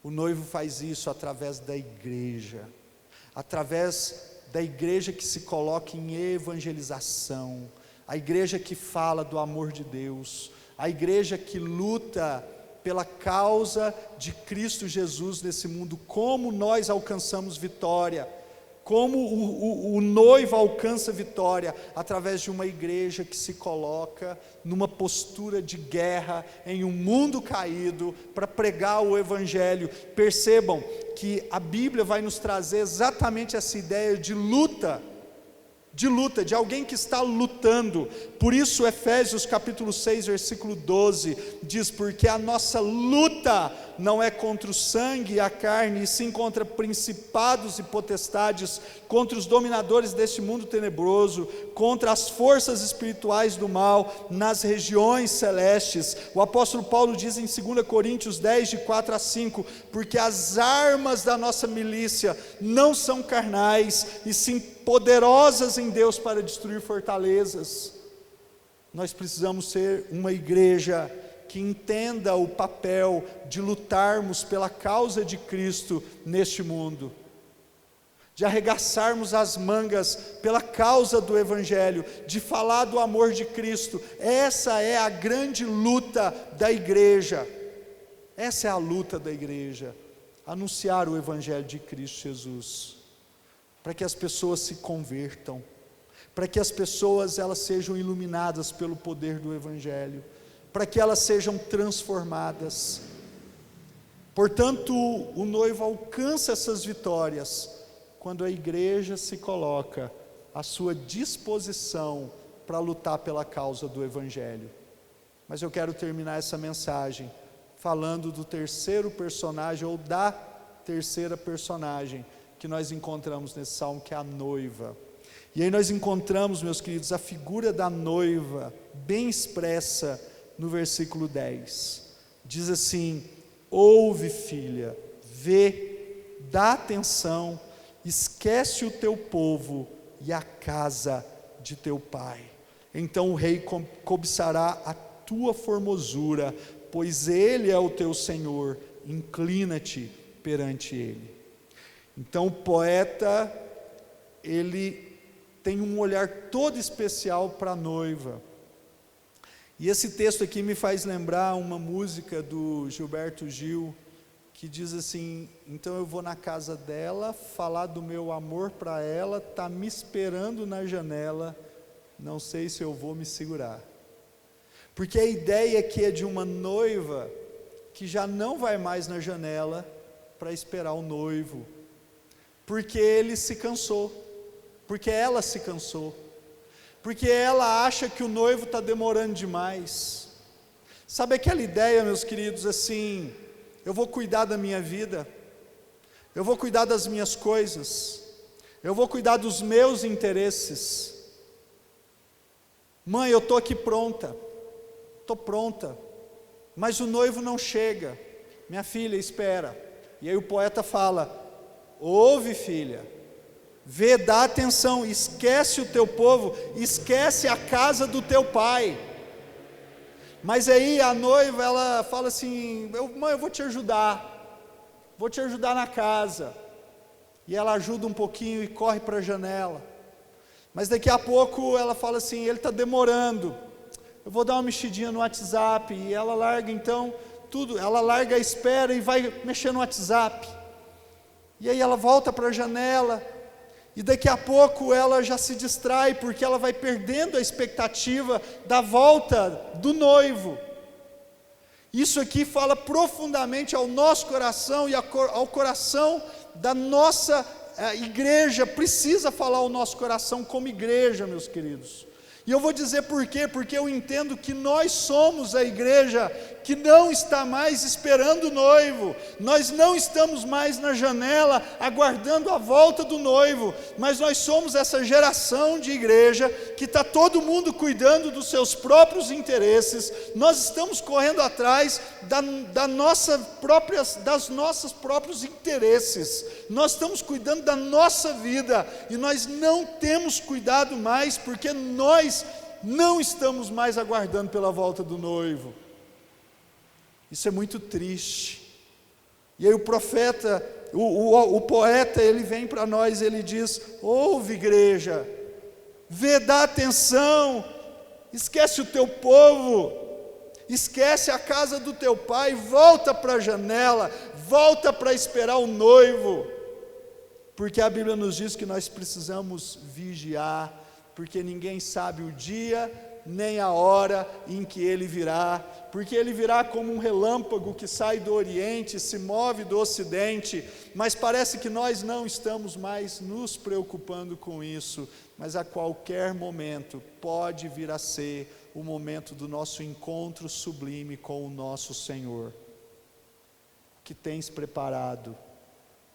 Speaker 5: O noivo faz isso através da igreja. Através da igreja que se coloca em evangelização. A igreja que fala do amor de Deus. A igreja que luta pela causa de Cristo Jesus nesse mundo. Como nós alcançamos vitória. Como o noivo alcança vitória? Através de uma igreja que se coloca numa postura de guerra em um mundo caído para pregar o evangelho. Percebam que a Bíblia vai nos trazer exatamente essa ideia de luta, de alguém que está lutando. Por isso Efésios capítulo 6 versículo 12 diz: porque a nossa luta não é contra o sangue e a carne, e sim contra principados e potestades, contra os dominadores deste mundo tenebroso, contra as forças espirituais do mal nas regiões celestes. O apóstolo Paulo diz em 2 Coríntios 10 de 4 a 5: porque as armas da nossa milícia não são carnais, e sim poderosas em Deus para destruir fortalezas. Nós precisamos ser uma igreja que entenda o papel de lutarmos pela causa de Cristo neste mundo, de arregaçarmos as mangas pela causa do evangelho, de falar do amor de Cristo. Essa é a grande luta da igreja. Essa é a luta da igreja, anunciar o evangelho de Cristo Jesus, para que as pessoas se convertam, para que as pessoas elas sejam iluminadas pelo poder do evangelho, para que elas sejam transformadas. Portanto, o noivo alcança essas vitórias quando a igreja se coloca à sua disposição para lutar pela causa do evangelho. Mas eu quero terminar essa mensagem falando do terceiro personagem, ou da terceira personagem que nós encontramos nesse salmo, que é a noiva. E aí nós encontramos, meus queridos, a figura da noiva bem expressa no versículo 10. Diz assim: ouve, filha, vê, dá atenção, esquece o teu povo e a casa de teu pai. Então o rei cobiçará a tua formosura, pois ele é o teu Senhor, inclina-te perante ele. Então o poeta, ele tem um olhar todo especial para a noiva. E esse texto aqui me faz lembrar uma música do Gilberto Gil, que diz assim: então eu vou na casa dela, falar do meu amor para ela, tá me esperando na janela, não sei se eu vou me segurar. Porque a ideia aqui é de uma noiva que já não vai mais na janela para esperar o noivo, porque ele se cansou, porque ela se cansou, porque ela acha que o noivo está demorando demais. Sabe aquela ideia, meus queridos, assim: eu vou cuidar da minha vida, eu vou cuidar das minhas coisas, eu vou cuidar dos meus interesses. Mãe, eu estou aqui pronta, estou pronta, mas o noivo não chega. Minha filha, espera. E aí o poeta fala: ouve, filha, vê, dá atenção, esquece o teu povo, esquece a casa do teu pai. Mas aí a noiva, ela fala assim: mãe, eu vou te ajudar na casa. E ela ajuda um pouquinho e corre para a janela. Mas daqui a pouco ela fala assim: ele está demorando, eu vou dar uma mexidinha no WhatsApp. E ela larga então tudo, ela larga a espera e vai mexer no WhatsApp. E aí ela volta para a janela, e daqui a pouco ela já se distrai, porque ela vai perdendo a expectativa da volta do noivo. Isso aqui fala profundamente ao nosso coração e ao coração da nossa igreja. Precisa falar ao nosso coração como igreja, meus queridos. E eu vou dizer por quê, porque eu entendo que nós somos a igreja que não está mais esperando o noivo, nós não estamos mais na janela aguardando a volta do noivo, mas nós somos essa geração de igreja que está todo mundo cuidando dos seus próprios interesses, nós estamos correndo atrás das nossos próprios interesses, nós estamos cuidando da nossa vida, e nós não temos cuidado mais, porque nós não estamos mais aguardando pela volta do noivo. Isso é muito triste. E aí o profeta, o poeta, ele vem para nós, ele diz: ouve, igreja, vê, dá atenção, esquece o teu povo, esquece a casa do teu pai, volta para a janela, volta para esperar o noivo, porque a Bíblia nos diz que nós precisamos vigiar, porque ninguém sabe o dia nem a hora em que ele virá, porque ele virá como um relâmpago que sai do oriente, se move do ocidente, mas parece que nós não estamos mais nos preocupando com isso, mas a qualquer momento pode vir a ser o momento do nosso encontro sublime com o nosso Senhor. Que tens preparado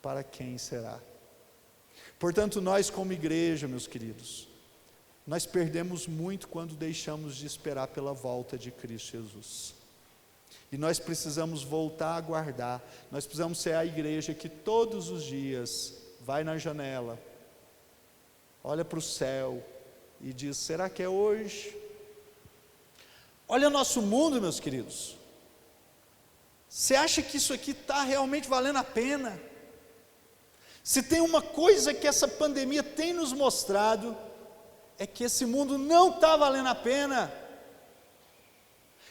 Speaker 5: para quem será? Portanto, nós como igreja, meus queridos, nós perdemos muito quando deixamos de esperar pela volta de Cristo Jesus. E nós precisamos voltar a aguardar, nós precisamos ser a igreja que todos os dias vai na janela, olha para o céu e diz: será que é hoje? Olha o nosso mundo, meus queridos. Você acha que isso aqui está realmente valendo a pena? Se tem uma coisa que essa pandemia tem nos mostrado, é que esse mundo não está valendo a pena.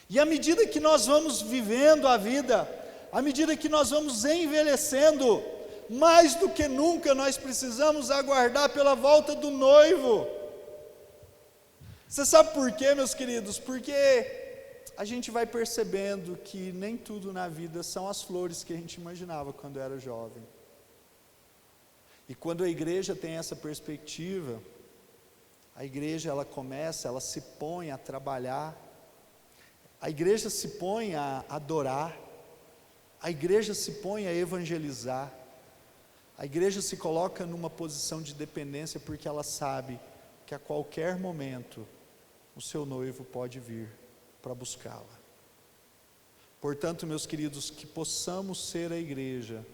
Speaker 5: E à medida que nós vamos vivendo a vida, à medida que nós vamos envelhecendo, mais do que nunca nós precisamos aguardar pela volta do noivo. Você sabe por quê, meus queridos? Porque a gente vai percebendo que nem tudo na vida são as flores que a gente imaginava quando era jovem. E quando a igreja tem essa perspectiva, a igreja ela se põe a trabalhar, a igreja se põe a adorar, a igreja se põe a evangelizar, a igreja se coloca numa posição de dependência, porque ela sabe que a qualquer momento o seu noivo pode vir para buscá-la. Portanto, meus queridos, que possamos ser a igreja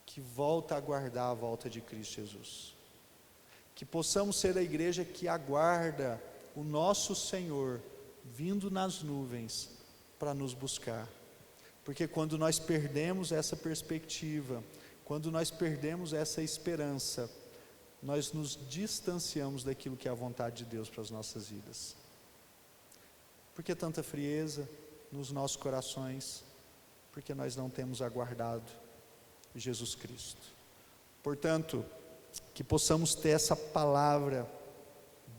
Speaker 5: que volta a aguardar a volta de Cristo Jesus, que possamos ser a igreja que aguarda o nosso Senhor vindo nas nuvens para nos buscar, porque quando nós perdemos essa perspectiva, quando nós perdemos essa esperança, nós nos distanciamos daquilo que é a vontade de Deus para as nossas vidas. Por que tanta frieza nos nossos corações? Porque nós não temos aguardado Jesus Cristo. Portanto, que possamos ter essa palavra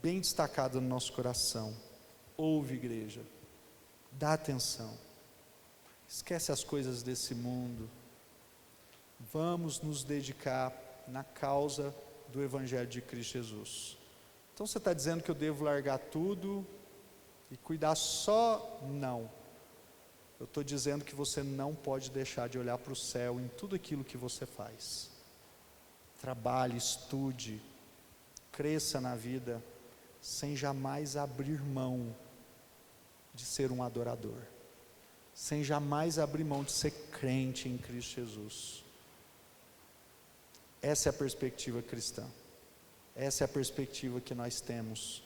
Speaker 5: bem destacada no nosso coração. Ouve, igreja, dá atenção, esquece as coisas desse mundo, vamos nos dedicar na causa do Evangelho de Cristo Jesus. Então você está dizendo que eu devo largar tudo e cuidar só? Não. Eu estou dizendo que você não pode deixar de olhar para o céu em tudo aquilo que você faz. Trabalhe, estude, cresça na vida, sem jamais abrir mão de ser um adorador, sem jamais abrir mão de ser crente em Cristo Jesus. Essa é a perspectiva cristã, essa é a perspectiva que nós temos,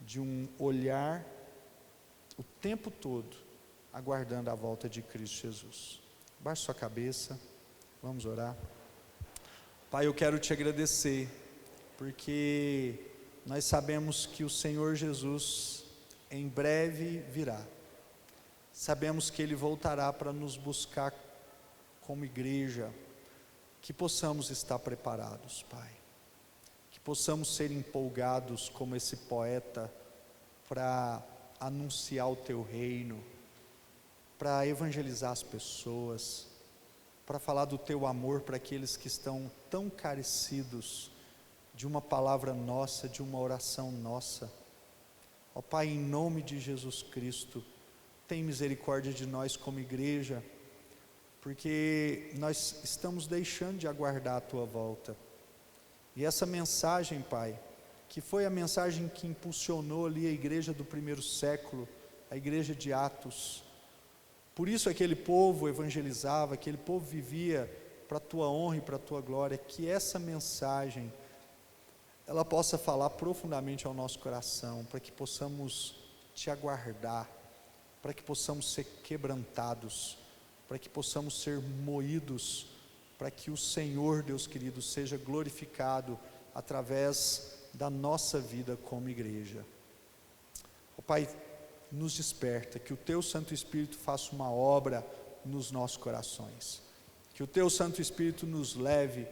Speaker 5: de um olhar o tempo todo aguardando a volta de Cristo Jesus. Baixe sua cabeça, vamos orar. Pai, eu quero te agradecer, porque nós sabemos que o Senhor Jesus em breve virá, sabemos que Ele voltará para nos buscar como igreja, que possamos estar preparados, Pai, que possamos ser empolgados como esse poeta, para anunciar o Teu reino, para evangelizar as pessoas, para falar do Teu amor para aqueles que estão tão carecidos de uma palavra nossa, de uma oração nossa. Ó Pai, em nome de Jesus Cristo, tem misericórdia de nós como igreja, porque nós estamos deixando de aguardar a Tua volta. E essa mensagem, Pai, que foi a mensagem que impulsionou ali a igreja do primeiro século, a igreja de Atos. Por isso aquele povo evangelizava, aquele povo vivia para a Tua honra e para a Tua glória. Que essa mensagem, ela possa falar profundamente ao nosso coração, para que possamos Te aguardar, para que possamos ser quebrantados, para que possamos ser moídos, para que o Senhor, Deus querido, seja glorificado através da nossa vida como igreja. Ó Pai, nos desperta, que o Teu Santo Espírito faça uma obra nos nossos corações, que o Teu Santo Espírito nos leve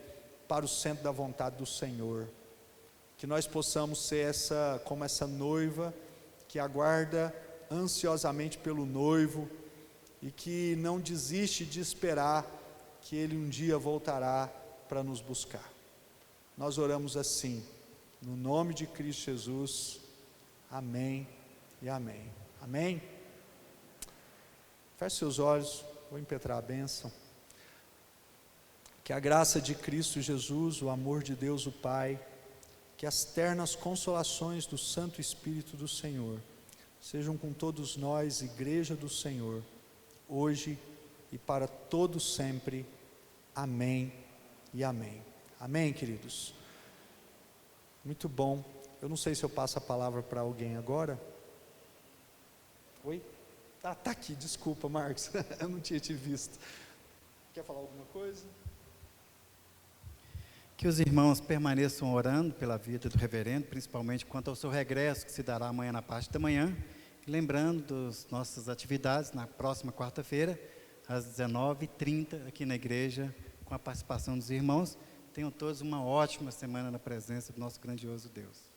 Speaker 5: para o centro da vontade do Senhor, que nós possamos ser como essa noiva que aguarda ansiosamente pelo noivo e que não desiste de esperar que Ele um dia voltará para nos buscar. Nós oramos assim, no nome de Cristo Jesus, amém e amém. Amém? Feche seus olhos, vou impetrar a bênção. Que a graça de Cristo Jesus, o amor de Deus o Pai, que as ternas consolações do Santo Espírito do Senhor sejam com todos nós, igreja do Senhor, hoje e para todo sempre. Amém e amém. Amém, queridos? Muito bom. Eu não sei se eu passo a palavra para alguém agora. Oi? Tá aqui, desculpa, Marcos. Eu não tinha te visto. Quer falar alguma coisa?
Speaker 1: Que os irmãos permaneçam orando pela vida do reverendo, principalmente quanto ao seu regresso, que se dará amanhã na parte da manhã. E lembrando das nossas atividades na próxima quarta-feira, às 19h30, aqui na igreja, com a participação dos irmãos. Tenham todos uma ótima semana na presença do nosso grandioso Deus.